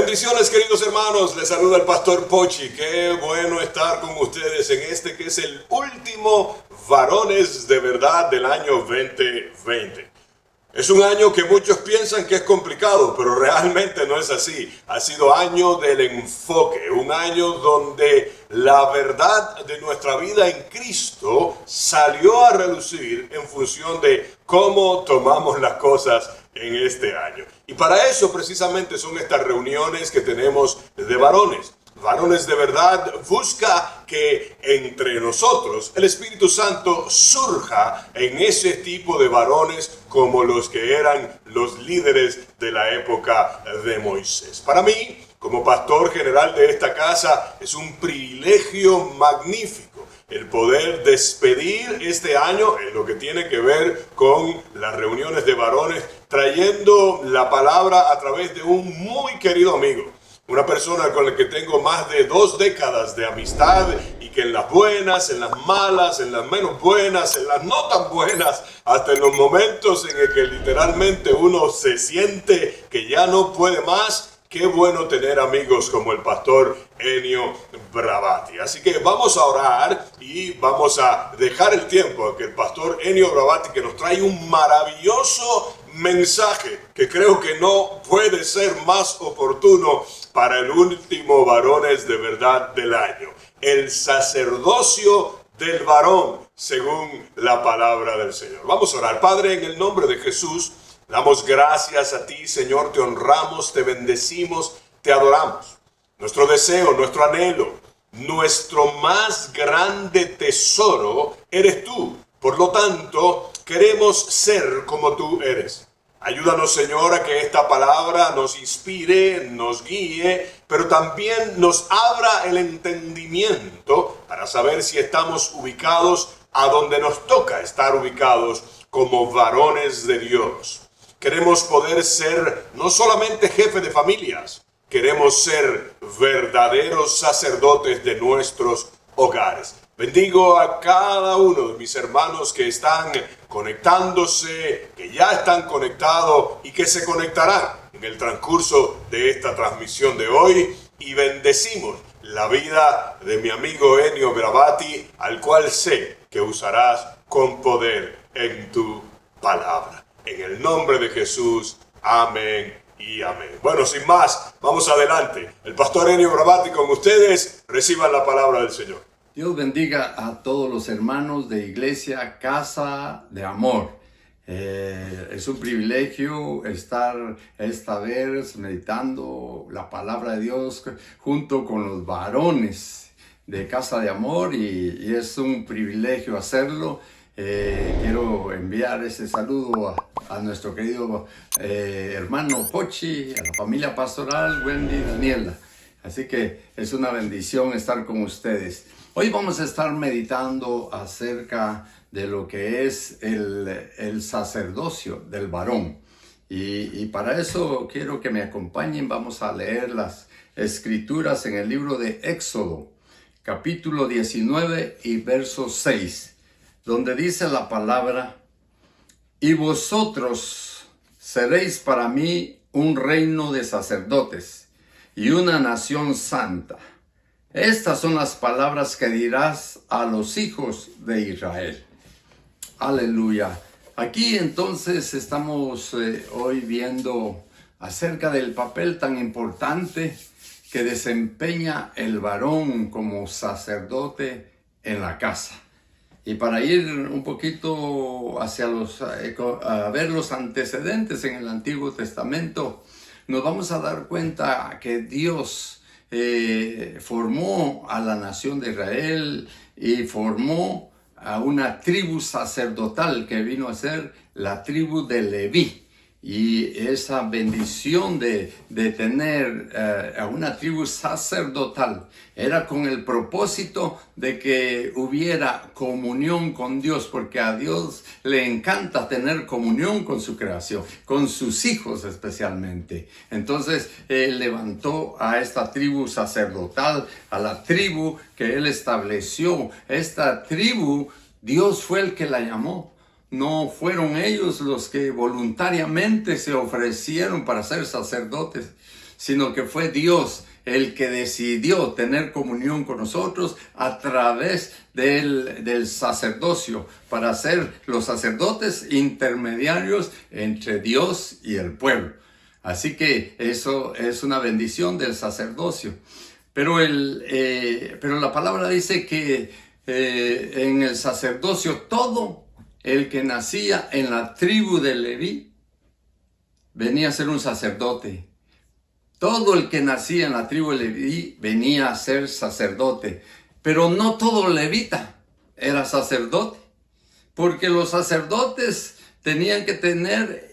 Bendiciones, queridos hermanos, les saluda el pastor Pochi. Qué bueno estar con ustedes en este que es el último Varones de Verdad del año 2020. Es un año que muchos piensan que es complicado, pero realmente no es así. Ha sido año del enfoque, un año donde la verdad de nuestra vida en Cristo salió a relucir en función de cómo tomamos las cosas en este año. Y para eso precisamente son estas reuniones que tenemos de varones. Varones de Verdad busca que entre nosotros el Espíritu Santo surja en ese tipo de varones como los que eran los líderes de la época de Moisés. Para mí, como pastor general de esta casa, es un privilegio magnífico el poder despedir este año en lo que tiene que ver con las reuniones de varones, trayendo la palabra a través de un muy querido amigo. Una persona con la que tengo más de 2 décadas de amistad y que en las buenas, en las malas, en las menos buenas, en las no tan buenas, hasta en los momentos en el que literalmente uno se siente que ya no puede más, qué bueno tener amigos como el pastor Ennio Bravati. Así que vamos a orar y vamos a dejar el tiempo a que el pastor Ennio Bravati, que nos trae un maravilloso mensaje que creo que no puede ser más oportuno para el último Varones de Verdad del año. El sacerdocio del varón, según la palabra del Señor. Vamos a orar. Padre, en el nombre de Jesús, damos gracias a ti, Señor, te honramos, te bendecimos, te adoramos. Nuestro deseo, nuestro anhelo, nuestro más grande tesoro eres tú. Por lo tanto, queremos ser como tú eres. Ayúdanos, Señor, a que esta palabra nos inspire, nos guíe, pero también nos abra el entendimiento para saber si estamos ubicados a donde nos toca estar ubicados como varones de Dios. Queremos poder ser no solamente jefe de familias, queremos ser verdaderos sacerdotes de nuestros hogares. Bendigo a cada uno de mis hermanos que están conectándose, que ya están conectados y que se conectarán en el transcurso de esta transmisión de hoy. Y bendecimos la vida de mi amigo Ennio Bravati, al cual sé que usarás con poder en tu palabra. En el nombre de Jesús, amén y amén. Bueno, sin más, vamos adelante. El pastor Ennio Bravati con ustedes. Reciban la palabra del Señor. Dios bendiga a todos los hermanos de Iglesia Casa de Amor. Es un privilegio estar esta vez meditando la palabra de Dios junto con los varones de Casa de Amor y es un privilegio hacerlo. Quiero enviar ese saludo a nuestro querido hermano Pochi, a la familia pastoral Wendy y Daniela. Así que es una bendición estar con ustedes. Hoy vamos a estar meditando acerca de lo que es el sacerdocio del varón. Y para eso quiero que me acompañen. Vamos a leer las escrituras en el libro de Éxodo, capítulo 19 y verso 6, donde dice la palabra: y vosotros seréis para mí un reino de sacerdotes y una nación santa. Estas son las palabras que dirás a los hijos de Israel. Aleluya. Aquí entonces estamos hoy viendo acerca del papel tan importante que desempeña el varón como sacerdote en la casa. Y para ir un poquito hacia a ver los antecedentes en el Antiguo Testamento, nos vamos a dar cuenta que Dios formó a la nación de Israel y formó a una tribu sacerdotal que vino a ser la tribu de Leví. Y esa bendición de tener a una tribu sacerdotal era con el propósito de que hubiera comunión con Dios, porque a Dios le encanta tener comunión con su creación, con sus hijos especialmente. Entonces Él levantó a esta tribu sacerdotal, a la tribu que Él estableció. Esta tribu, Dios fue el que la llamó. No fueron ellos los que voluntariamente se ofrecieron para ser sacerdotes, sino que fue Dios el que decidió tener comunión con nosotros a través del sacerdocio, para ser los sacerdotes intermediarios entre Dios y el pueblo. Así que eso es una bendición del sacerdocio. Pero la palabra dice que en el sacerdocio todo el que nacía en la tribu de Leví venía a ser un sacerdote. Todo el que nacía en la tribu de Leví venía a ser sacerdote. Pero no todo levita era sacerdote, porque los sacerdotes tenían que tener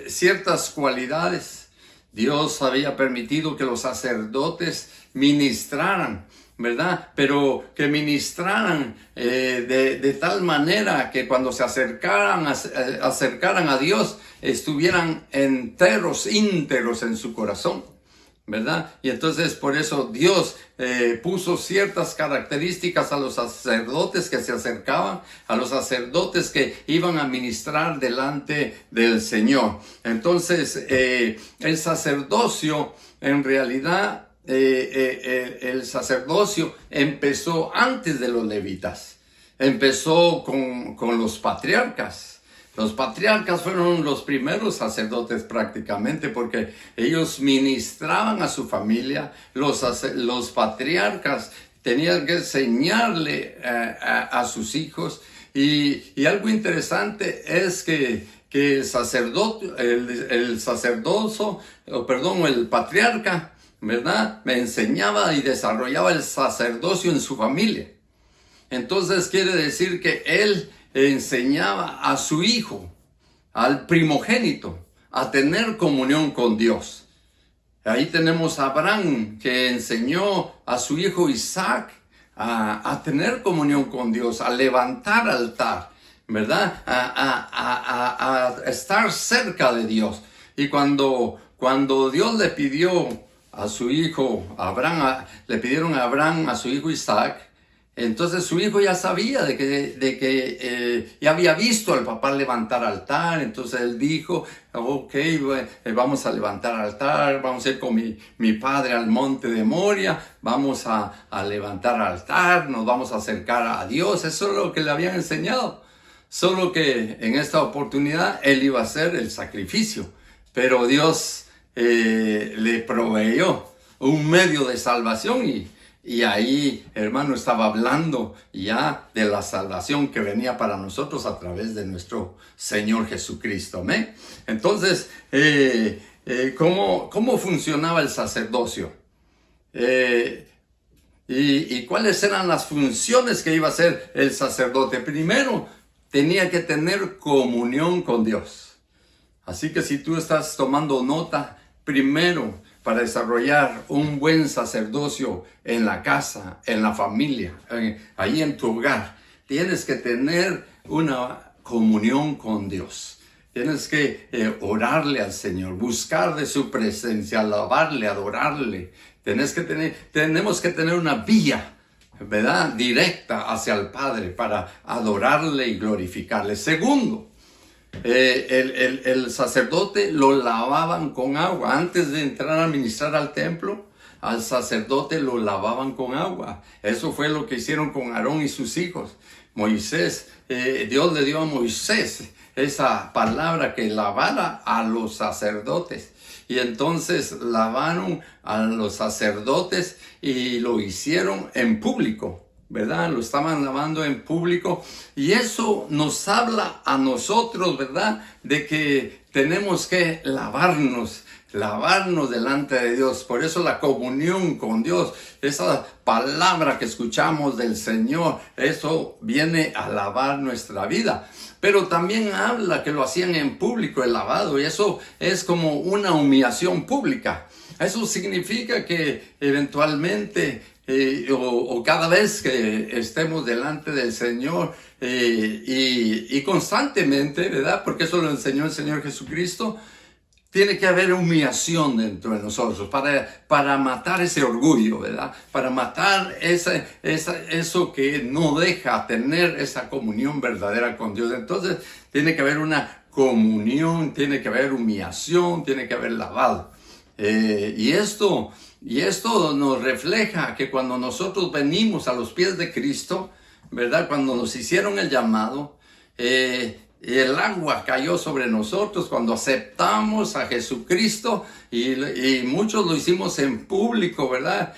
ciertas cualidades. Dios había permitido que los sacerdotes ministraran, ¿verdad? Pero que ministraran de tal manera que cuando se acercaran a Dios, estuvieran íntegros en su corazón, ¿verdad? Y entonces por eso Dios puso ciertas características a los sacerdotes que se acercaban, a los sacerdotes que iban a ministrar delante del Señor. Entonces el sacerdocio, en realidad, el sacerdocio empezó antes de los levitas. Empezó con los patriarcas. Los patriarcas fueron los primeros sacerdotes prácticamente, porque ellos ministraban a su familia. Los patriarcas tenían que enseñarle a sus hijos. Y algo interesante es que el patriarca, ¿verdad?, me enseñaba y desarrollaba el sacerdocio en su familia. Entonces quiere decir que él enseñaba a su hijo, al primogénito, a tener comunión con Dios. Ahí tenemos a Abraham, que enseñó a su hijo Isaac a tener comunión con Dios, a levantar altar, ¿verdad? A estar cerca de Dios. Y cuando Dios le pidió a su hijo Abraham, le pidieron a Abraham a su hijo Isaac, entonces su hijo ya sabía de que ya había visto al papá levantar altar. Entonces él dijo, ok, vamos a levantar altar, vamos a ir con mi padre al monte de Moria, vamos a levantar altar, nos vamos a acercar a Dios. Eso es lo que le habían enseñado. Solo que en esta oportunidad él iba a hacer el sacrificio, pero Dios le proveyó un medio de salvación y ahí, hermano, estaba hablando ya de la salvación que venía para nosotros a través de nuestro Señor Jesucristo. ¿Amén? Entonces, ¿cómo funcionaba el sacerdocio? ¿Y cuáles eran las funciones que iba a hacer el sacerdote? Primero, tenía que tener comunión con Dios. Así que si tú estás tomando nota, primero, para desarrollar un buen sacerdocio en la casa, en la familia, ahí en tu hogar, tienes que tener una comunión con Dios. Tienes que orarle al Señor, buscar de su presencia, alabarle, adorarle. Tenemos que tener una vía, ¿verdad?, directa hacia el Padre para adorarle y glorificarle. Segundo, el sacerdote lo lavaban con agua. Antes de entrar a ministrar al templo, al sacerdote lo lavaban con agua. Eso fue lo que hicieron con Aarón y sus hijos. Moisés, Dios le dio a Moisés esa palabra, que lavara a los sacerdotes. Y entonces lavaron a los sacerdotes y lo hicieron en público, ¿verdad? Lo estaban lavando en público. Y eso nos habla a nosotros, ¿verdad?, de que tenemos que lavarnos delante de Dios. Por eso la comunión con Dios, esa palabra que escuchamos del Señor, eso viene a lavar nuestra vida. Pero también habla que lo hacían en público, el lavado, y eso es como una humillación pública. Eso significa que eventualmente o cada vez que estemos delante del Señor y constantemente, ¿verdad?, porque eso lo enseñó el Señor Jesucristo, tiene que haber humillación dentro de nosotros para matar ese orgullo, ¿verdad? Para matar eso que no deja tener esa comunión verdadera con Dios. Entonces tiene que haber una comunión, tiene que haber humillación, tiene que haber lavado. Y esto nos refleja que cuando nosotros venimos a los pies de Cristo, ¿verdad? Cuando nos hicieron el llamado, el agua cayó sobre nosotros cuando aceptamos a Jesucristo y muchos lo hicimos en público, ¿verdad?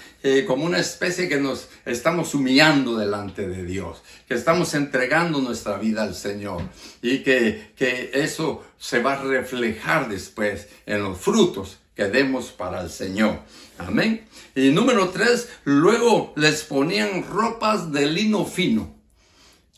Como una especie que nos estamos humillando delante de Dios, que estamos entregando nuestra vida al Señor y que eso se va a reflejar después en los frutos que demos para el Señor. Amén. Y número 3, luego les ponían ropas de lino fino.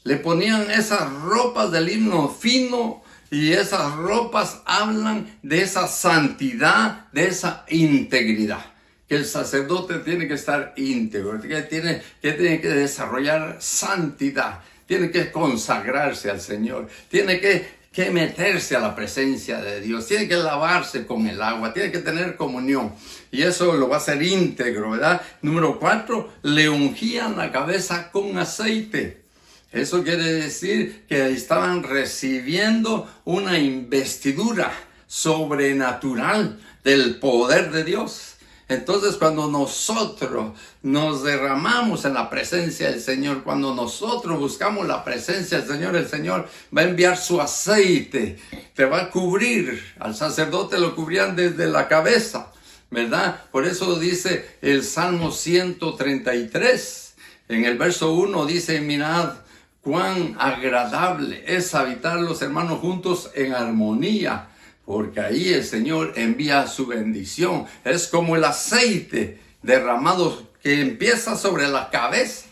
Le ponían esas ropas de lino fino y esas ropas hablan de esa santidad, de esa integridad. Que el sacerdote tiene que estar íntegro, que tiene que desarrollar santidad, tiene que consagrarse al Señor, tiene que meterse a la presencia de Dios, tiene que lavarse con el agua, tiene que tener comunión. Y eso lo va a hacer íntegro, ¿verdad? Número 4, le ungían la cabeza con aceite. Eso quiere decir que estaban recibiendo una investidura sobrenatural del poder de Dios. Entonces, cuando nosotros nos derramamos en la presencia del Señor, cuando nosotros buscamos la presencia del Señor, el Señor va a enviar su aceite, te va a cubrir. Al sacerdote lo cubrían desde la cabeza, ¿verdad? Por eso dice el Salmo 133, en el verso 1 dice, mirad, cuán agradable es habitar los hermanos juntos en armonía, porque ahí el Señor envía su bendición. Es como el aceite derramado que empieza sobre la cabeza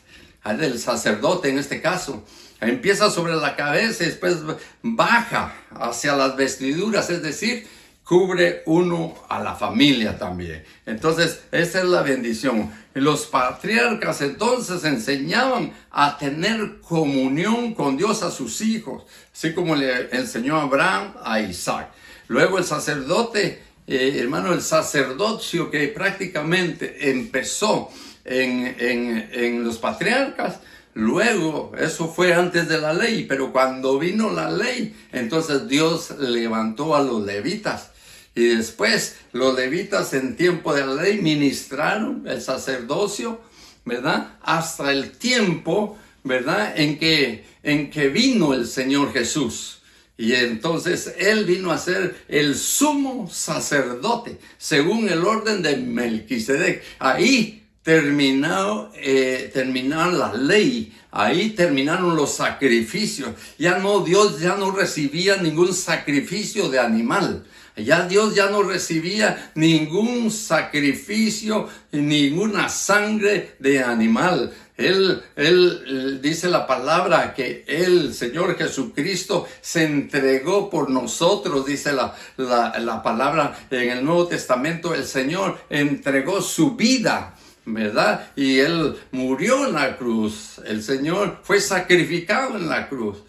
del sacerdote en este caso. Empieza sobre la cabeza y después baja hacia las vestiduras, es decir, cubre uno a la familia también. Entonces, esa es la bendición. Los patriarcas entonces enseñaban a tener comunión con Dios a sus hijos, así como le enseñó Abraham a Isaac. Luego el sacerdote, el sacerdocio que prácticamente empezó en los patriarcas, luego, eso fue antes de la ley, pero cuando vino la ley, entonces Dios levantó a los levitas. Y después los levitas en tiempo de la ley ministraron el sacerdocio, ¿verdad? Hasta el tiempo, ¿verdad? En que vino el Señor Jesús. Y entonces Él vino a ser el sumo sacerdote, según el orden de Melquisedec. Ahí terminó la ley. Ahí terminaron los sacrificios. Dios ya no recibía ningún sacrificio de animal. Dios ya no recibía ningún sacrificio, ninguna sangre de animal. Él dice la palabra que el Señor Jesucristo se entregó por nosotros, dice la palabra en el Nuevo Testamento. El Señor entregó su vida, ¿verdad? Y Él murió en la cruz. El Señor fue sacrificado en la cruz.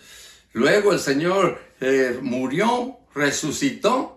Luego el Señor murió, resucitó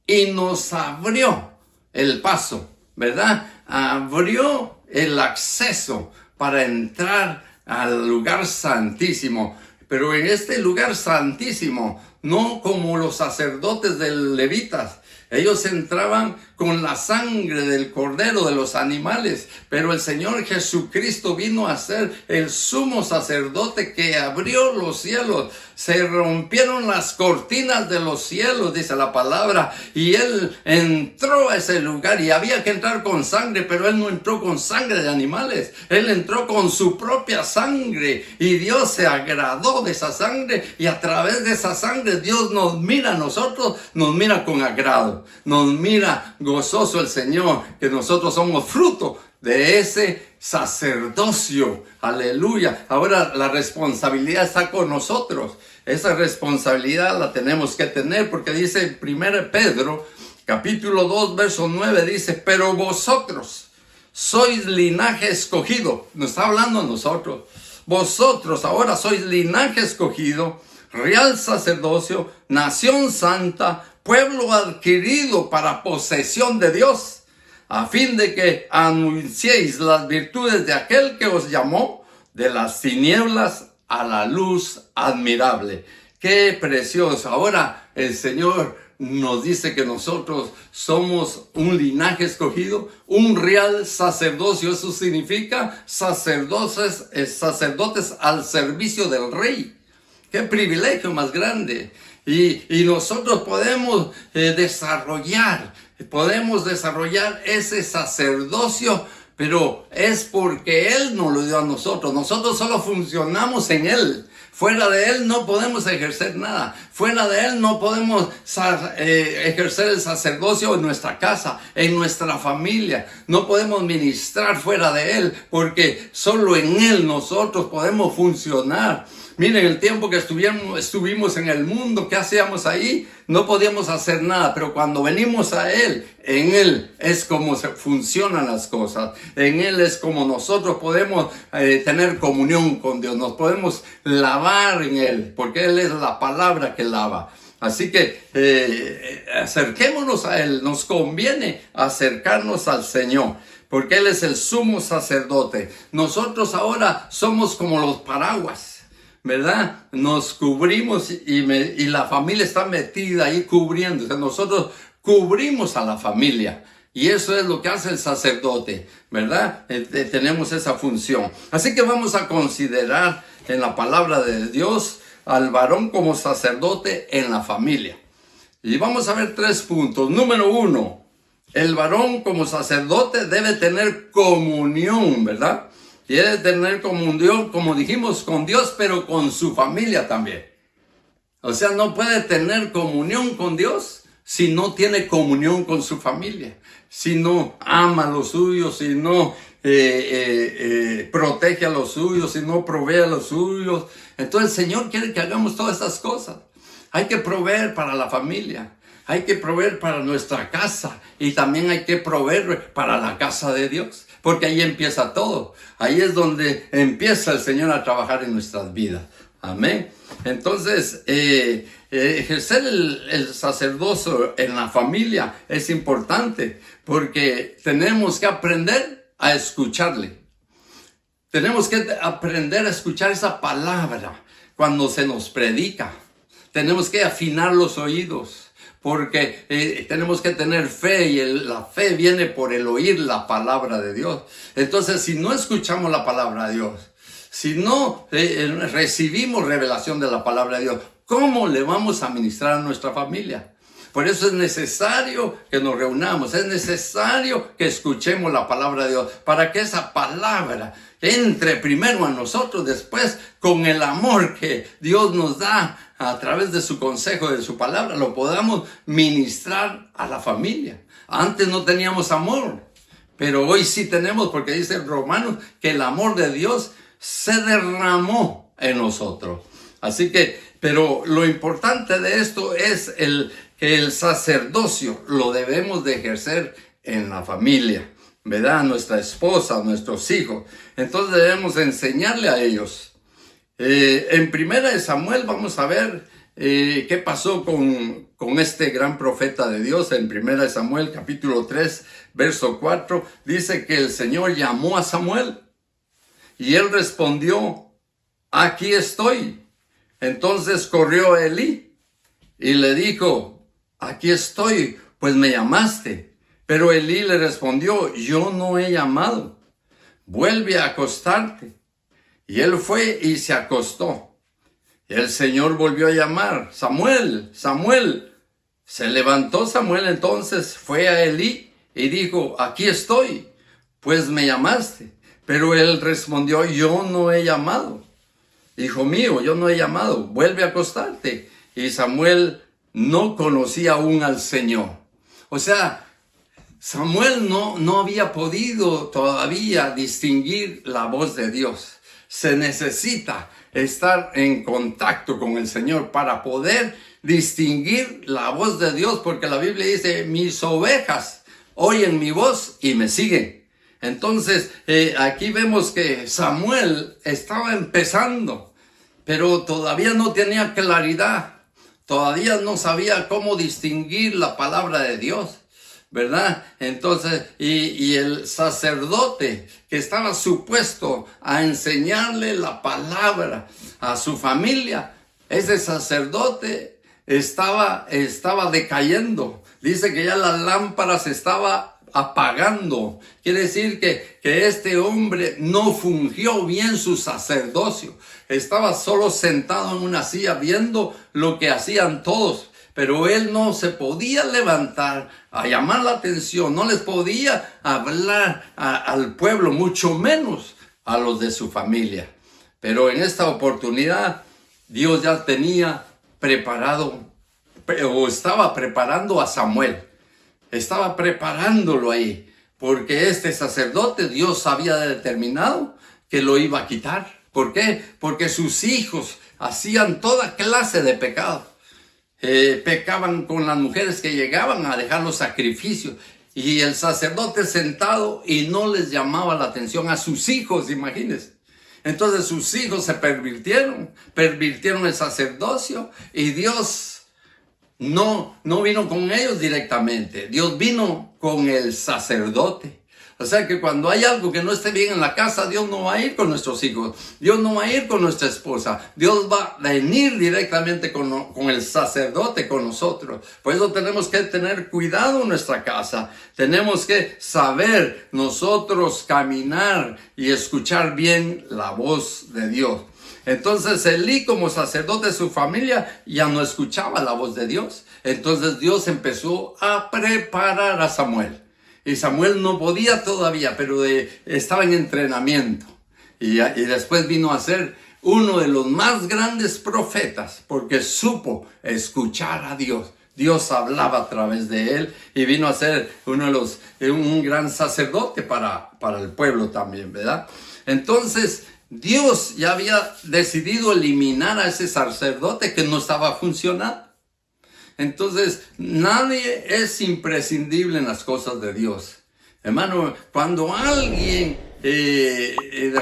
y nos abrió el paso, ¿verdad? Abrió el acceso para entrar al lugar santísimo. Pero en este lugar santísimo, no como los sacerdotes de levitas. Ellos entraban con la sangre del cordero, de los animales, pero el Señor Jesucristo vino a ser el sumo sacerdote que abrió los cielos. Se rompieron las cortinas de los cielos, dice la palabra, y Él entró a ese lugar y había que entrar con sangre, pero Él no entró con sangre de animales. Él entró con su propia sangre y Dios se agradó de esa sangre y a través de esa sangre Dios nos mira a nosotros, nos mira con agrado, nos mira gozoso el Señor, que nosotros somos fruto de ese sacerdocio. Aleluya. Ahora la responsabilidad está con nosotros. Esa responsabilidad la tenemos que tener porque dice 1 Pedro, capítulo 2, verso 9, dice, pero vosotros sois linaje escogido. Nos está hablando a nosotros. Vosotros ahora sois linaje escogido, real sacerdocio, nación santa, pueblo adquirido para posesión de Dios, a fin de que anunciéis las virtudes de aquel que os llamó de las tinieblas a la luz admirable. ¡Qué precioso! Ahora el Señor nos dice que nosotros somos un linaje escogido, un real sacerdocio. Eso significa sacerdotes al servicio del rey. ¡Qué privilegio más grande! Y nosotros podemos desarrollar ese sacerdocio, pero es porque Él nos lo dio a nosotros. Nosotros solo funcionamos en Él. Fuera de Él no podemos ejercer nada. Fuera de Él no podemos ejercer el sacerdocio en nuestra casa, en nuestra familia. No podemos ministrar fuera de Él, porque solo en Él nosotros podemos funcionar. Miren, el tiempo que estuvimos en el mundo, ¿qué hacíamos ahí? No podíamos hacer nada, pero cuando venimos a Él, en Él es como funcionan las cosas. En Él es como nosotros podemos tener comunión con Dios. Nos podemos lavar en Él, porque Él es la palabra que lava. Así que acerquémonos a Él. Nos conviene acercarnos al Señor, porque Él es el sumo sacerdote. Nosotros ahora somos como los paraguas, ¿verdad? Nos cubrimos y la familia está metida ahí cubriéndose. Nosotros cubrimos a la familia. Y eso es lo que hace el sacerdote, ¿verdad? Tenemos esa función. Así que vamos a considerar en la palabra de Dios al varón como sacerdote en la familia. Y vamos a ver 3 puntos. Número 1, el varón como sacerdote debe tener comunión, ¿verdad? Debe tener comunión, como dijimos, con Dios, pero con su familia también. O sea, no puede tener comunión con Dios si no tiene comunión con su familia, si no ama a los suyos, si no protege a los suyos, si no provee a los suyos. Entonces el Señor quiere que hagamos todas estas cosas. Hay que proveer para la familia, hay que proveer para nuestra casa y también hay que proveer para la casa de Dios. Porque ahí empieza todo. Ahí es donde empieza el Señor a trabajar en nuestras vidas. Amén. Entonces, ejercer el sacerdocio en la familia es importante, porque tenemos que aprender a escucharle. Tenemos que aprender a escuchar esa palabra cuando se nos predica. Tenemos que afinar los oídos, porque tenemos que tener fe, y la fe viene por el oír la palabra de Dios. Entonces, si no escuchamos la palabra de Dios, si no recibimos revelación de la palabra de Dios, ¿cómo le vamos a ministrar a nuestra familia? Por eso es necesario que nos reunamos, es necesario que escuchemos la palabra de Dios, para que esa palabra entre primero a nosotros, después con el amor que Dios nos da a través de su consejo, de su palabra, lo podamos ministrar a la familia. Antes no teníamos amor, pero hoy sí tenemos, porque dice en Romanos que el amor de Dios se derramó en nosotros. Así que, pero lo importante de esto es que el sacerdocio lo debemos de ejercer en la familia, ¿verdad? A nuestra esposa, a nuestros hijos. Entonces debemos enseñarle a ellos. En Primera de Samuel vamos a ver qué pasó con este gran profeta de Dios. En Primera de Samuel capítulo 3, verso 4, dice que el Señor llamó a Samuel y él respondió: aquí estoy. Entonces corrió a Elí y le dijo: aquí estoy, pues me llamaste. Pero Elí le respondió: yo no he llamado, vuelve a acostarte. Y él fue y se acostó. El Señor volvió a llamar: Samuel, Samuel. Se levantó Samuel entonces, fue a Elí y dijo: aquí estoy, pues me llamaste. Pero él respondió: yo no he llamado. Hijo mío, yo no he llamado, vuelve a acostarte. Y Samuel no conocía aún al Señor. O sea, Samuel no había podido todavía distinguir la voz de Dios. Se necesita estar en contacto con el Señor para poder distinguir la voz de Dios, porque la Biblia dice: mis ovejas oyen mi voz y me siguen. Entonces, aquí vemos que Samuel estaba empezando, pero todavía no tenía claridad, todavía no sabía cómo distinguir la palabra de Dios, ¿verdad? Entonces, y el sacerdote que estaba supuesto a enseñarle la palabra a su familia, ese sacerdote estaba decayendo. Dice que ya las lámparas estaba apagando. Quiere decir que este hombre no fungió bien su sacerdocio. Estaba solo sentado en una silla viendo lo que hacían todos, pero él no se podía levantar a llamar la atención, no les podía hablar al pueblo, mucho menos a los de su familia. Pero en esta oportunidad Dios ya tenía preparado, o estaba preparando a Samuel. Estaba preparándolo ahí, porque este sacerdote Dios había determinado que lo iba a quitar. ¿Por qué? Porque sus hijos hacían toda clase de pecado. Pecaban con las mujeres que llegaban a dejar los sacrificios. Y el sacerdote sentado y no les llamaba la atención a sus hijos, imagínense. Entonces sus hijos se pervirtieron el sacerdocio y Dios no vino con ellos directamente. Dios vino con el sacerdote. O sea que cuando hay algo que no esté bien en la casa, Dios no va a ir con nuestros hijos. Dios no va a ir con nuestra esposa. Dios va a venir directamente con el sacerdote, con nosotros. Por eso tenemos que tener cuidado en nuestra casa. Tenemos que saber nosotros caminar y escuchar bien la voz de Dios. Entonces Elí, como sacerdote de su familia, ya no escuchaba la voz de Dios. Entonces Dios empezó a preparar a Samuel. Y Samuel no podía todavía, pero estaba en entrenamiento. Y después vino a ser uno de los más grandes profetas, porque supo escuchar a Dios. Dios hablaba a través de él y vino a ser un gran sacerdote para el pueblo también, ¿verdad? Entonces Dios ya había decidido eliminar a ese sacerdote que no estaba funcionando. Entonces, nadie es imprescindible en las cosas de Dios. Hermano, cuando alguien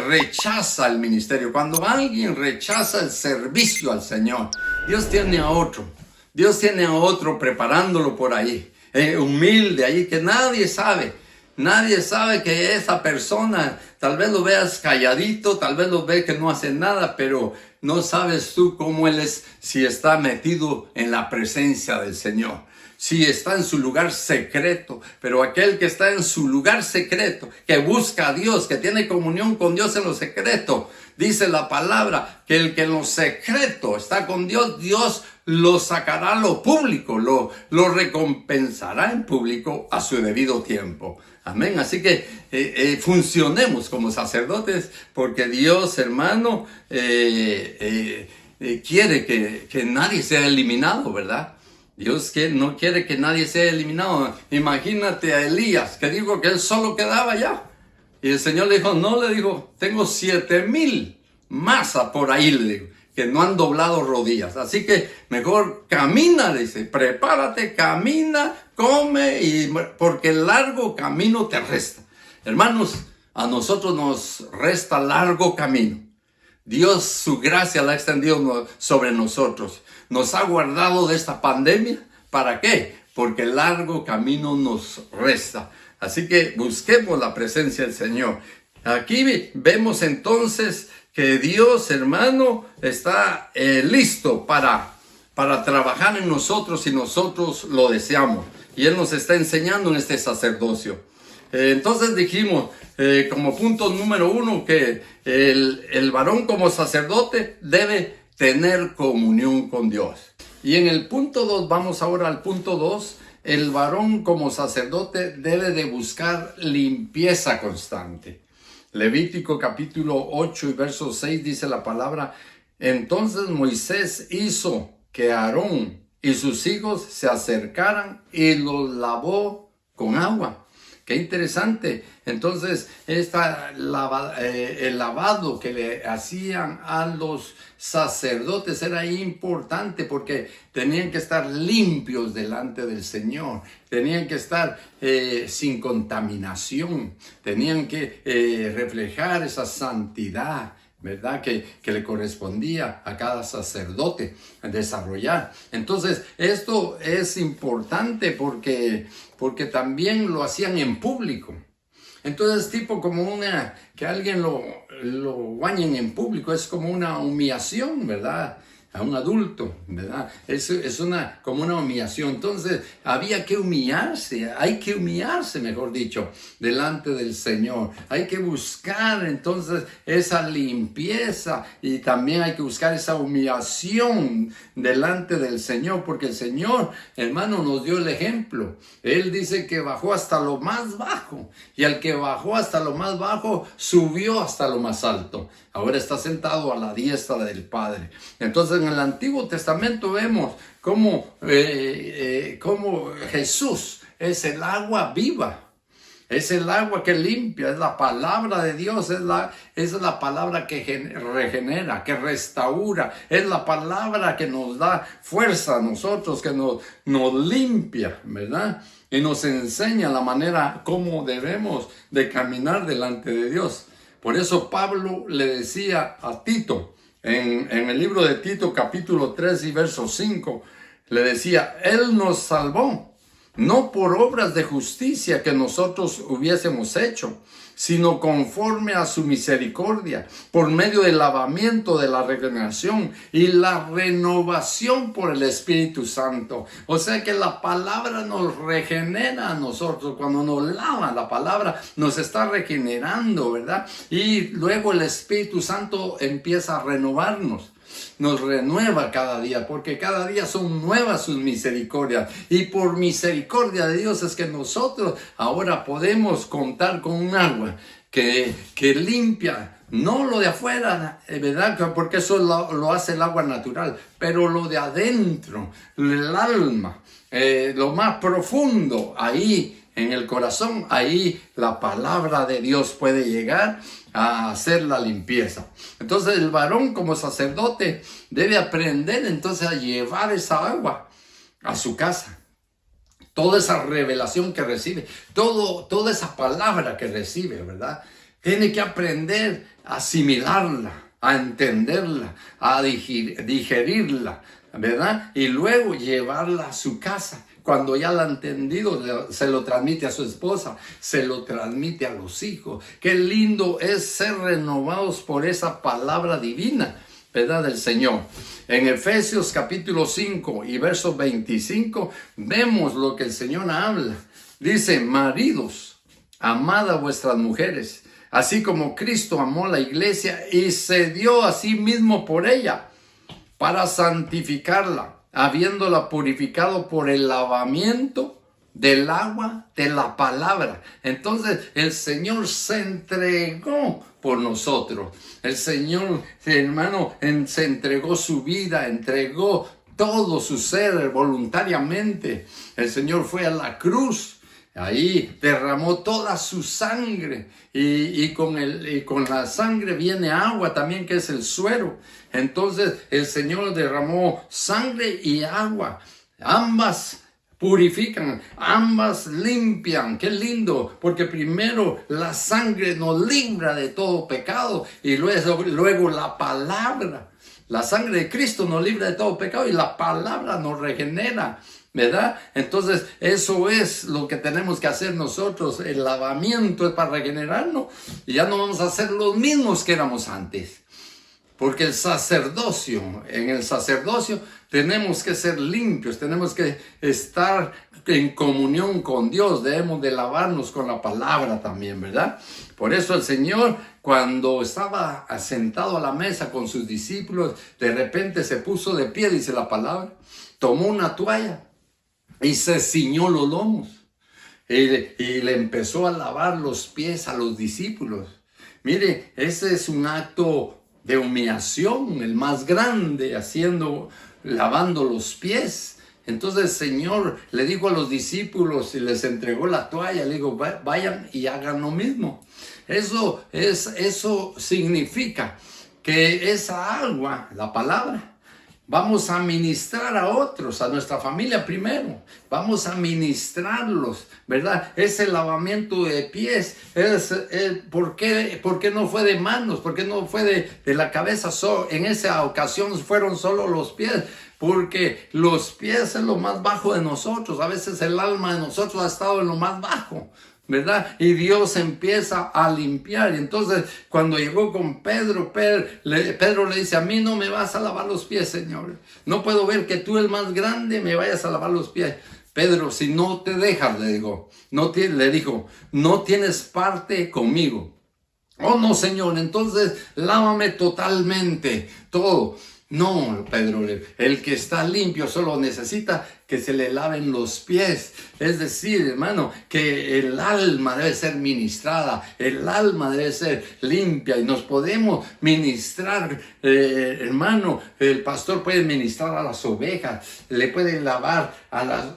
rechaza el ministerio, cuando alguien rechaza el servicio al Señor, Dios tiene a otro. Dios tiene a otro preparándolo por ahí, humilde ahí, que nadie sabe. Nadie sabe que esa persona, tal vez lo veas calladito, tal vez lo ve que no hace nada, pero no sabes tú cómo él es, si está metido en la presencia del Señor, si está en su lugar secreto. Pero aquel que está en su lugar secreto, que busca a Dios, que tiene comunión con Dios en lo secreto, dice la palabra que el que en lo secreto está con Dios, Dios lo sacará a lo público, lo recompensará en público a su debido tiempo. Amén. Así que funcionemos como sacerdotes, porque Dios, hermano, quiere que nadie sea eliminado, ¿verdad? Dios no quiere que nadie sea eliminado. Imagínate a Elías, que dijo que él solo quedaba allá. Y el Señor le dijo, no, le dijo, tengo 7,000 más por ahí, le digo, que no han doblado rodillas. Así que mejor camina, dice, prepárate, camina, come, porque el largo camino te resta. Hermanos, a nosotros nos resta largo camino. Dios, su gracia la ha extendido sobre nosotros. Nos ha guardado de esta pandemia. ¿Para qué? Porque el largo camino nos resta. Así que busquemos la presencia del Señor. Aquí vemos entonces que Dios, hermano, está listo para trabajar en nosotros si nosotros lo deseamos. Y Él nos está enseñando en este sacerdocio. Entonces dijimos, como punto número 1, que el varón como sacerdote debe tener comunión con Dios. Y en el punto 2, vamos ahora al punto 2, el varón como sacerdote debe de buscar limpieza constante. Levítico capítulo 8 y verso 6 dice la palabra, entonces Moisés hizo que Aarón y sus hijos se acercaran y los lavó con agua. Qué interesante. Entonces, el lavado que le hacían a los sacerdotes era importante porque tenían que estar limpios delante del Señor. Tenían que estar sin contaminación. Tenían que reflejar esa santidad, ¿verdad? Que le correspondía a cada sacerdote desarrollar. Entonces, esto es importante porque también lo hacían en público. Entonces, tipo como que alguien lo bañen en público, es como una humillación, ¿verdad? a un adulto, ¿verdad? Es como una humillación. Entonces, había que humillarse, hay que humillarse, mejor dicho, delante del Señor. Hay que buscar entonces esa limpieza y también hay que buscar esa humillación delante del Señor, porque el Señor, hermano, nos dio el ejemplo. Él dice que bajó hasta lo más bajo, y al que bajó hasta lo más bajo, subió hasta lo más alto. Ahora está sentado a la diestra del Padre. Entonces, en el Antiguo Testamento vemos cómo Jesús es el agua viva. Es el agua que limpia, es la palabra de Dios, es la palabra que regenera, que restaura, es la palabra que nos da fuerza a nosotros, que nos limpia, ¿verdad? Y nos enseña la manera como debemos de caminar delante de Dios. Por eso Pablo le decía a Tito, en el libro de Tito capítulo 3 y verso 5, le decía, Él nos salvó, no por obras de justicia que nosotros hubiésemos hecho, sino conforme a su misericordia, por medio del lavamiento de la regeneración y la renovación por el Espíritu Santo. O sea que la palabra nos regenera a nosotros. Cuando nos lava la palabra, nos está regenerando, ¿verdad? Y luego el Espíritu Santo empieza a renovarnos. Nos renueva cada día, porque cada día son nuevas sus misericordias. Y por misericordia de Dios es que nosotros ahora podemos contar con un agua que limpia, no lo de afuera, ¿verdad? Porque eso lo hace el agua natural, pero lo de adentro, el alma, lo más profundo, ahí en el corazón, ahí la palabra de Dios puede llegar a hacer la limpieza. Entonces el varón como sacerdote debe aprender entonces a llevar esa agua a su casa. Toda esa revelación que recibe, toda esa palabra que recibe, ¿verdad? Tiene que aprender a asimilarla, a entenderla, a digerirla, ¿verdad? Y luego llevarla a su casa. Cuando ya la ha entendido, se lo transmite a su esposa, se lo transmite a los hijos. Qué lindo es ser renovados por esa palabra divina, ¿verdad? Del Señor. En Efesios capítulo 5 y verso 25 vemos lo que el Señor habla. Dice, maridos, amad a vuestras mujeres, así como Cristo amó a la iglesia y se dio a sí mismo por ella, para santificarla, habiéndola purificado por el lavamiento del agua de la palabra. Entonces el Señor se entregó por nosotros. El Señor, hermano, se entregó su vida, entregó todo su ser voluntariamente. El Señor fue a la cruz. Ahí derramó toda su sangre y con la sangre viene agua también, que es el suero. Entonces el Señor derramó sangre y agua. Ambas purifican, ambas limpian. Qué lindo, porque primero la sangre nos libra de todo pecado y luego la palabra. La sangre de Cristo nos libra de todo pecado y la palabra nos regenera, ¿verdad? Entonces eso es lo que tenemos que hacer nosotros. El lavamiento es para regenerarnos y ya no vamos a ser los mismos que éramos antes. Porque en el sacerdocio tenemos que ser limpios, tenemos que estar en comunión con Dios, debemos de lavarnos con la palabra también, ¿verdad? Por eso el Señor, cuando estaba sentado a la mesa con sus discípulos, de repente se puso de pie, dice la palabra, tomó una toalla y se ciñó los lomos y le empezó a lavar los pies a los discípulos. Mire, ese es un acto de humillación, el más grande, lavando los pies. Entonces el Señor le dijo a los discípulos y les entregó la toalla, le dijo, vayan y hagan lo mismo. Eso significa que esa agua, la palabra, vamos a ministrar a otros, a nuestra familia primero. Vamos a ministrarlos, ¿verdad? Ese lavamiento de pies, ¿por qué no fue de manos? ¿Por qué no fue de la cabeza? En esa ocasión fueron solo los pies. Porque los pies es lo más bajo de nosotros. A veces el alma de nosotros ha estado en lo más bajo, ¿verdad? Y Dios empieza a limpiar. Y entonces, cuando llegó con Pedro, Pedro le dice, a mí no me vas a lavar los pies, Señor. No puedo ver que tú, el más grande, me vayas a lavar los pies. Pedro, si no te dejas, le dijo, no tienes parte conmigo. Oh, no, Señor, entonces lávame totalmente, todo. No, Pedro, el que está limpio solo necesita que se le laven los pies. Es decir, hermano, que el alma debe ser ministrada, el alma debe ser limpia y nos podemos ministrar, hermano. El pastor puede ministrar a las ovejas, le puede lavar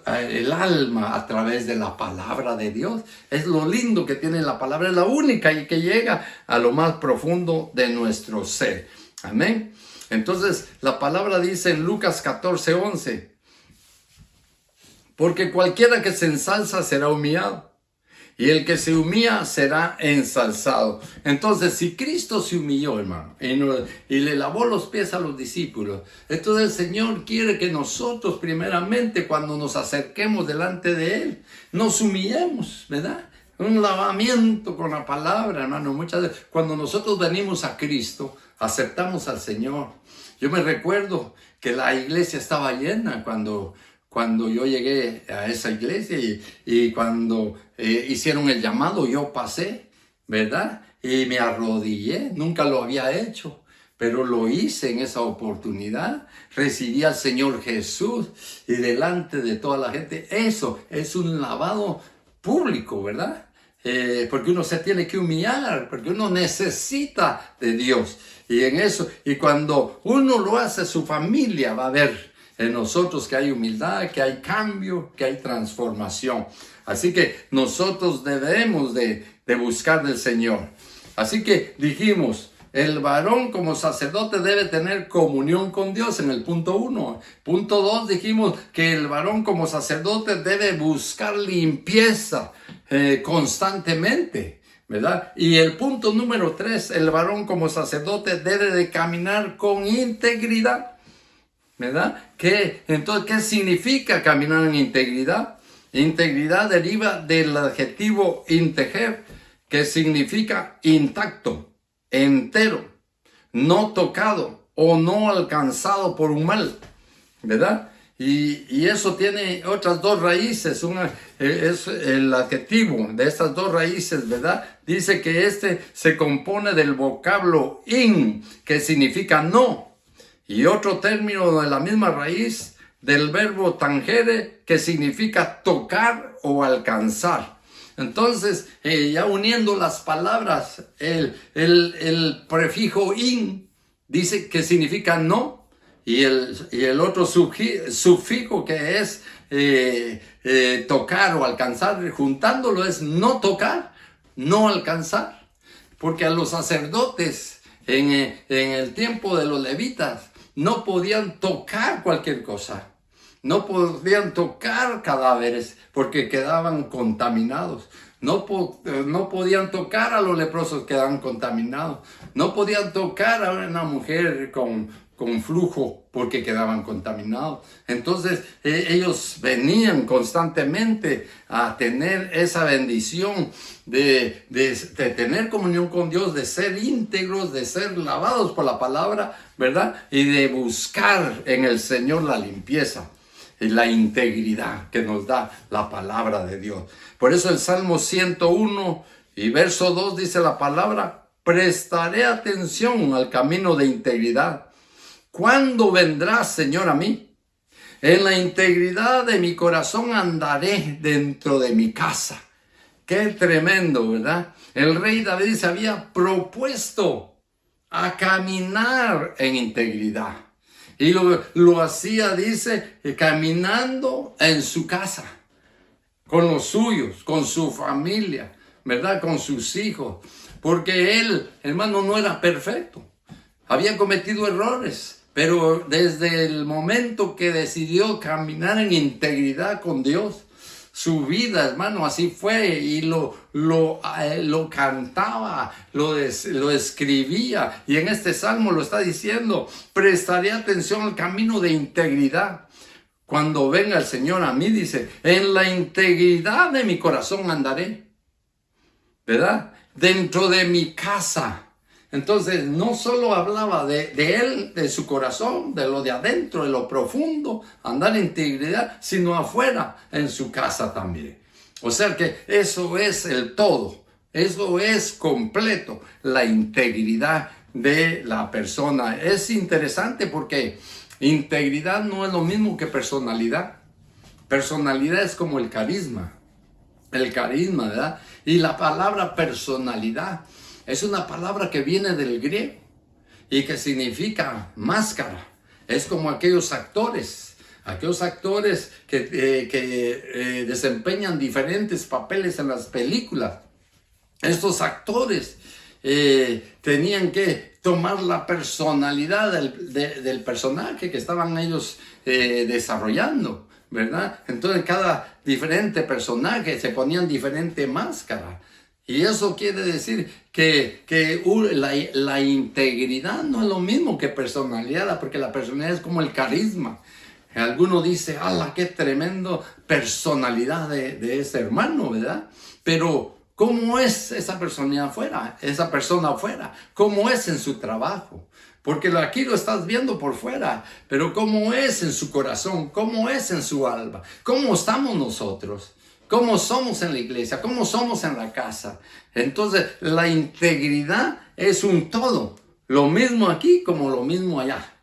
el alma a través de la palabra de Dios. Es lo lindo que tiene la palabra, es la única y que llega a lo más profundo de nuestro ser. Amén. Entonces, la palabra dice en Lucas 14:11, porque cualquiera que se ensalza será humillado, y el que se humilla será ensalzado. Entonces, si Cristo se humilló, hermano, y le lavó los pies a los discípulos, entonces el Señor quiere que nosotros, primeramente, cuando nos acerquemos delante de Él, nos humillemos, ¿verdad? Un lavamiento con la palabra, hermano. Muchas veces, cuando nosotros venimos a Cristo, aceptamos al Señor. Yo me recuerdo que la iglesia estaba llena cuando yo llegué a esa iglesia y cuando hicieron el llamado, yo pasé, ¿verdad? Y me arrodillé, nunca lo había hecho, pero lo hice en esa oportunidad. Recibí al Señor Jesús y delante de toda la gente. Eso es un lavado público, ¿verdad? Porque uno se tiene que humillar, porque uno necesita de Dios. Y en eso, y cuando uno lo hace, su familia va a ver en nosotros que hay humildad, que hay cambio, que hay transformación. Así que nosotros debemos de buscar del Señor. Así que dijimos, el varón como sacerdote debe tener comunión con Dios en el punto 1. Punto 2, dijimos que el varón como sacerdote debe buscar limpieza constantemente, ¿verdad? Y el punto número 3, el varón como sacerdote debe de caminar con integridad, ¿verdad? Entonces, ¿qué significa caminar en integridad? Integridad deriva del adjetivo integer, que significa intacto, entero, no tocado o no alcanzado por un mal, ¿verdad? Y eso tiene otras dos raíces. Una es el adjetivo de estas dos raíces, ¿verdad? Dice que se compone del vocablo in, que significa no, y otro término de la misma raíz del verbo tangere, que significa tocar o alcanzar. Entonces, ya uniendo las palabras, el prefijo in dice que significa no, y el otro sufijo que es tocar o alcanzar, juntándolo es no tocar, no alcanzar. Porque a los sacerdotes en el tiempo de los levitas no podían tocar cualquier cosa. No podían tocar cadáveres porque quedaban contaminados. No podían tocar a los leprosos, quedaban contaminados. No podían tocar a una mujer con flujo porque quedaban contaminados. Entonces ellos venían constantemente a tener esa bendición de tener comunión con Dios, de ser íntegros, de ser lavados por la palabra, ¿verdad? Y de buscar en el Señor la limpieza y la integridad que nos da la palabra de Dios. Por eso el Salmo 101 y verso 2 dice la palabra: prestaré atención al camino de integridad. ¿Cuándo vendrás, Señor, a mí? En la integridad de mi corazón andaré dentro de mi casa. Qué tremendo, ¿verdad? El rey David se había propuesto a caminar en integridad. Y lo hacía, dice, caminando en su casa, con los suyos, con su familia, ¿verdad? Con sus hijos. Porque él, hermano, no era perfecto. Había cometido errores. Pero desde el momento que decidió caminar en integridad con Dios, su vida, hermano, así fue, y lo cantaba, lo escribía, y en este salmo lo está diciendo: prestaré atención al camino de integridad. Cuando venga el Señor a mí, dice, en la integridad de mi corazón andaré. ¿verdad? Dentro de mi casa. Entonces, no solo hablaba de él, de su corazón, de lo de adentro, de lo profundo, andar en integridad, sino afuera, en su casa también. O sea que eso es el todo, eso es completo, la integridad de la persona. Es interesante porque integridad no es lo mismo que personalidad. Personalidad es como el carisma, ¿verdad? Y la palabra personalidad es una palabra que viene del griego y que significa máscara. Es como aquellos actores que desempeñan diferentes papeles en las películas. Estos actores tenían que tomar la personalidad del personaje que estaban ellos desarrollando, ¿verdad? Entonces cada diferente personaje se ponían diferente máscara. Y eso quiere decir que la integridad no es lo mismo que personalidad, porque la personalidad es como el carisma. Alguno dice, ¡ala, qué tremendo personalidad de ese hermano!, ¿verdad? Pero ¿cómo es esa persona afuera? ¿Cómo es en su trabajo? Porque aquí lo estás viendo por fuera, pero ¿cómo es en su corazón? ¿Cómo es en su alma? ¿Cómo estamos nosotros? ¿Cómo somos en la iglesia? ¿Cómo somos en la casa? Entonces, la integridad es un todo. Lo mismo aquí como lo mismo allá,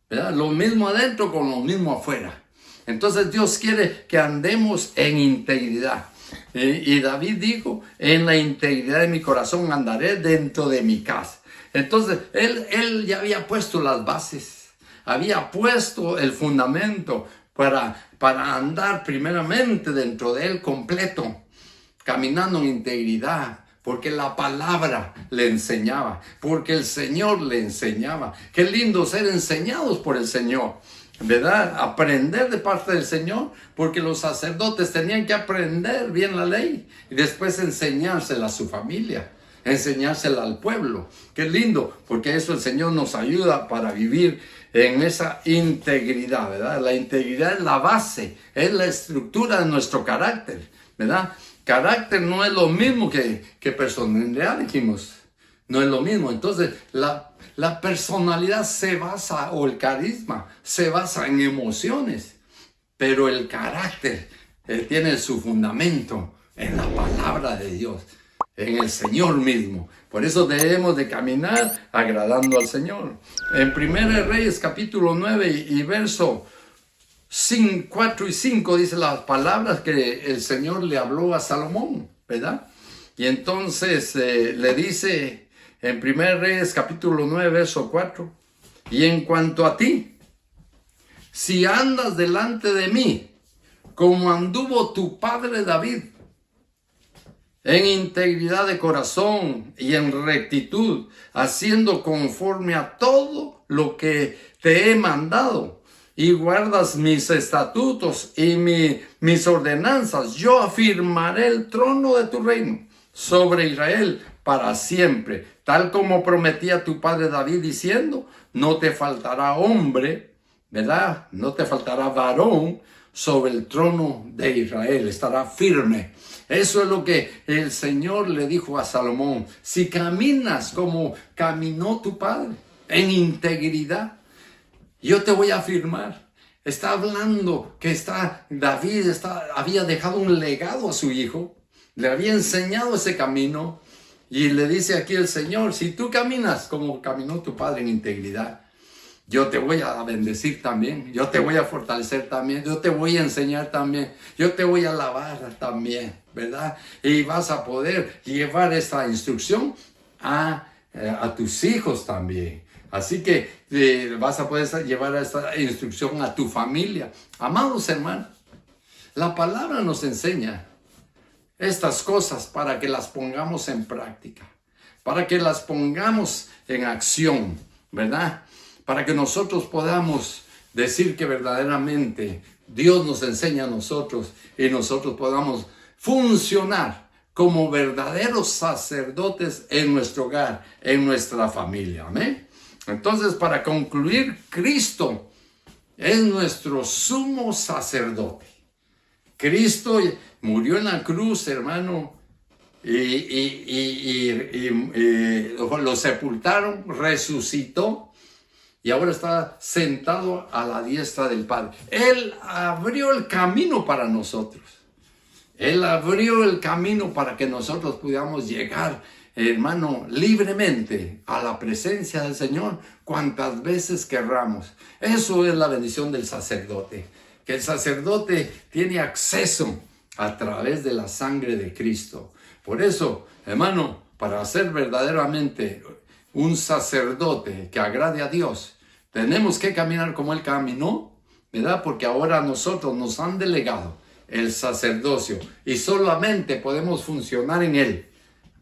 ¿verdad? Lo mismo adentro como lo mismo afuera. Entonces, Dios quiere que andemos en integridad. Y David dijo, en la integridad de mi corazón andaré dentro de mi casa. Entonces, él ya había puesto las bases, había puesto el fundamento para andar primeramente dentro de él completo, caminando en integridad, porque la palabra le enseñaba, porque el Señor le enseñaba. Qué lindo ser enseñados por el Señor, ¿verdad? Aprender de parte del Señor, porque los sacerdotes tenían que aprender bien la ley y después enseñársela a su familia, enseñársela al pueblo. Qué lindo, porque eso el Señor nos ayuda para vivir en esa integridad, ¿verdad? La integridad es la base, es la estructura de nuestro carácter, ¿verdad? Carácter no es lo mismo que personalidad, dijimos. No es lo mismo. Entonces, la personalidad se basa, o el carisma, se basa en emociones. Pero el carácter tiene su fundamento en la palabra de Dios, en el Señor mismo. Por eso debemos de caminar agradando al Señor. En 1 Reyes capítulo 9 y verso 4 y 5 dice las palabras que el Señor le habló a Salomón, ¿verdad? Y entonces le dice en 1 Reyes capítulo 9 verso 4, y en cuanto a ti, si andas delante de mí, como anduvo tu padre David, en integridad de corazón y en rectitud, haciendo conforme a todo lo que te he mandado, y guardas mis estatutos y mis ordenanzas, yo afirmaré el trono de tu reino sobre Israel para siempre, tal como prometía tu padre David, diciendo, no te faltará hombre, ¿verdad? No te faltará varón sobre el trono de Israel, estará firme. Eso es lo que el Señor le dijo a Salomón. Si caminas como caminó tu padre, en integridad, yo te voy a afirmar. Está hablando que David había dejado un legado a su hijo, le había enseñado ese camino, y le dice aquí el Señor, si tú caminas como caminó tu padre en integridad, yo te voy a bendecir también, yo te voy a fortalecer también, yo te voy a enseñar también, yo te voy a alabar también, ¿verdad? Y vas a poder llevar esta instrucción a tus hijos también. Así que vas a poder llevar esta instrucción a tu familia. Amados hermanos, la palabra nos enseña estas cosas para que las pongamos en práctica, para que las pongamos en acción, ¿verdad? Para que nosotros podamos decir que verdaderamente Dios nos enseña a nosotros y nosotros podamos funcionar como verdaderos sacerdotes en nuestro hogar, en nuestra familia. Amén. Entonces, para concluir, Cristo es nuestro sumo sacerdote. Cristo murió en la cruz, hermano, lo sepultaron, resucitó y ahora está sentado a la diestra del Padre. Él abrió el camino para nosotros. Él abrió el camino para que nosotros pudiéramos llegar, hermano, libremente a la presencia del Señor cuantas veces querramos. Eso es la bendición del sacerdote, que el sacerdote tiene acceso a través de la sangre de Cristo. Por eso, hermano, para ser verdaderamente un sacerdote que agrade a Dios, tenemos que caminar como Él caminó, ¿verdad? Porque ahora a nosotros nos han delegado el sacerdocio y solamente podemos funcionar en Él.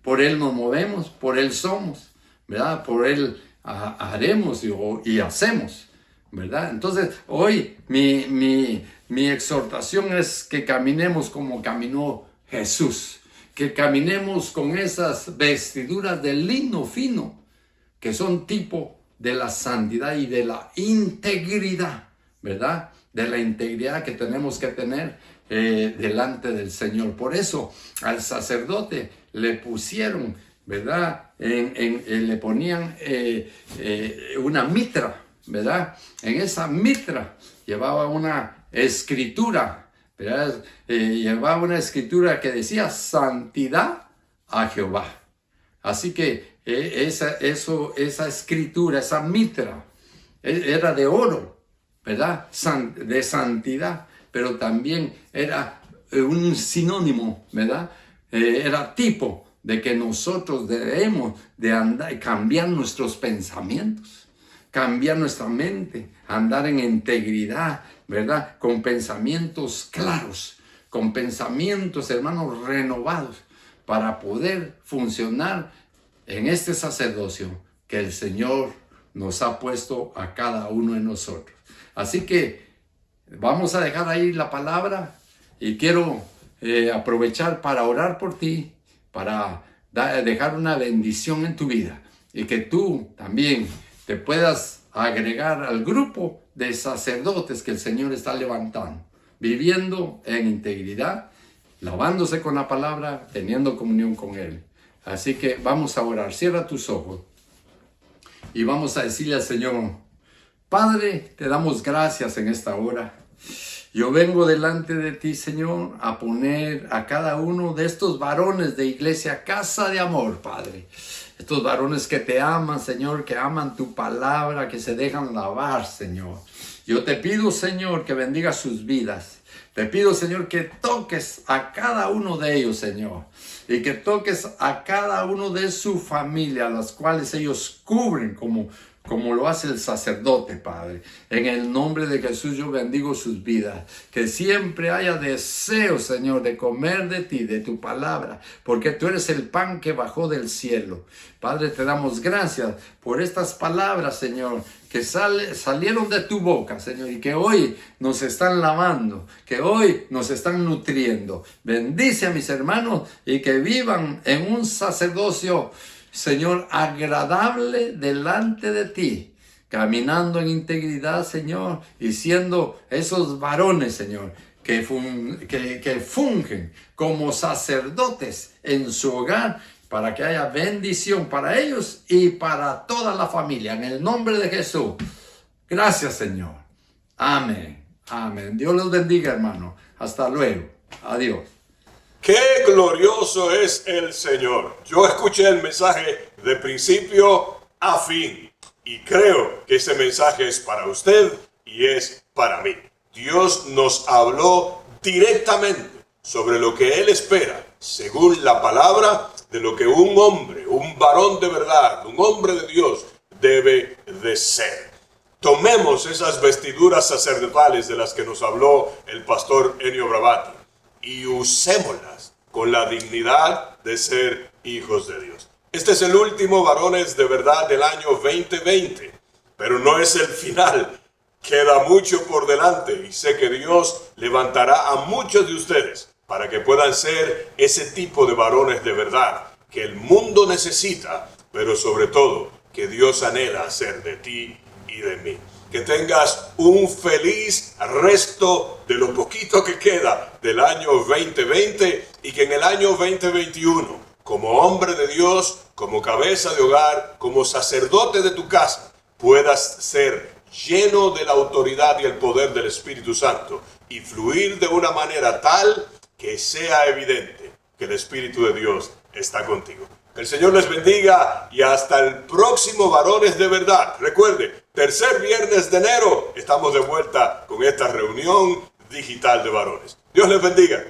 Por Él nos movemos, por Él somos, ¿verdad? Por Él haremos y hacemos, ¿verdad? Entonces, hoy mi exhortación es que caminemos como caminó Jesús, que caminemos con esas vestiduras de lino fino, que son tipo de la santidad y de la integridad, ¿verdad? De la integridad que tenemos que tener delante del Señor. Por eso al sacerdote le pusieron, ¿verdad? Le ponían una mitra, ¿verdad? En esa mitra llevaba una escritura, ¿verdad? Llevaba una escritura que decía santidad a Jehová. Así que esa escritura, esa mitra, era de oro, ¿verdad? De santidad, pero también era un sinónimo, ¿verdad? Era tipo de que nosotros debemos de andar, cambiar nuestros pensamientos, cambiar nuestra mente, andar en integridad, ¿verdad? Con pensamientos claros, con pensamientos, hermanos, renovados, para poder funcionar en este sacerdocio que el Señor nos ha puesto a cada uno de nosotros. Así que vamos a dejar ahí la palabra y quiero aprovechar para orar por ti, para dejar una bendición en tu vida y que tú también te puedas agregar al grupo de sacerdotes que el Señor está levantando, viviendo en integridad, lavándose con la palabra, teniendo comunión con Él. Así que vamos a orar. Cierra tus ojos y vamos a decirle al Señor: Padre, te damos gracias en esta hora. Yo vengo delante de ti, Señor, a poner a cada uno de estos varones de Iglesia Casa de Amor, Padre. Estos varones que te aman, Señor, que aman tu palabra, que se dejan lavar, Señor. Yo te pido, Señor, que bendiga sus vidas. Te pido, Señor, que toques a cada uno de ellos, Señor. Y que toques a cada uno de su familia, a las cuales ellos cubren como lo hace el sacerdote, Padre. En el nombre de Jesús yo bendigo sus vidas. Que siempre haya deseo, Señor, de comer de ti, de tu palabra, porque tú eres el pan que bajó del cielo. Padre, te damos gracias por estas palabras, Señor, que salieron de tu boca, Señor, y que hoy nos están lavando, que hoy nos están nutriendo. Bendice a mis hermanos y que vivan en un sacerdocio, Señor, agradable delante de ti, caminando en integridad, Señor, y siendo esos varones, Señor, que fungen como sacerdotes en su hogar, para que haya bendición para ellos y para toda la familia. En el nombre de Jesús. Gracias, Señor. Amén. Amén. Dios los bendiga, hermano. Hasta luego. Adiós. ¡Qué glorioso es el Señor! Yo escuché el mensaje de principio a fin y creo que ese mensaje es para usted y es para mí. Dios nos habló directamente sobre lo que Él espera, según la palabra, de lo que un hombre, un varón de verdad, un hombre de Dios debe de ser. Tomemos esas vestiduras sacerdotales de las que nos habló el pastor Ennio Bravati y usémoslas con la dignidad de ser hijos de Dios. Este es el último Varones de Verdad del año 2020, pero no es el final. Queda mucho por delante y sé que Dios levantará a muchos de ustedes para que puedan ser ese tipo de varones de verdad que el mundo necesita, pero sobre todo que Dios anhela hacer de ti y de mí. Que tengas un feliz resto de lo poquito que queda del año 2020 y que en el año 2021 como hombre de Dios, como cabeza de hogar, como sacerdote de tu casa, puedas ser lleno de la autoridad y el poder del Espíritu Santo y fluir de una manera tal que sea evidente que el Espíritu de Dios está contigo. Que el Señor les bendiga y hasta el próximo Varones de Verdad. Recuerde, tercer viernes de enero estamos de vuelta con esta reunión digital de varones. Dios les bendiga.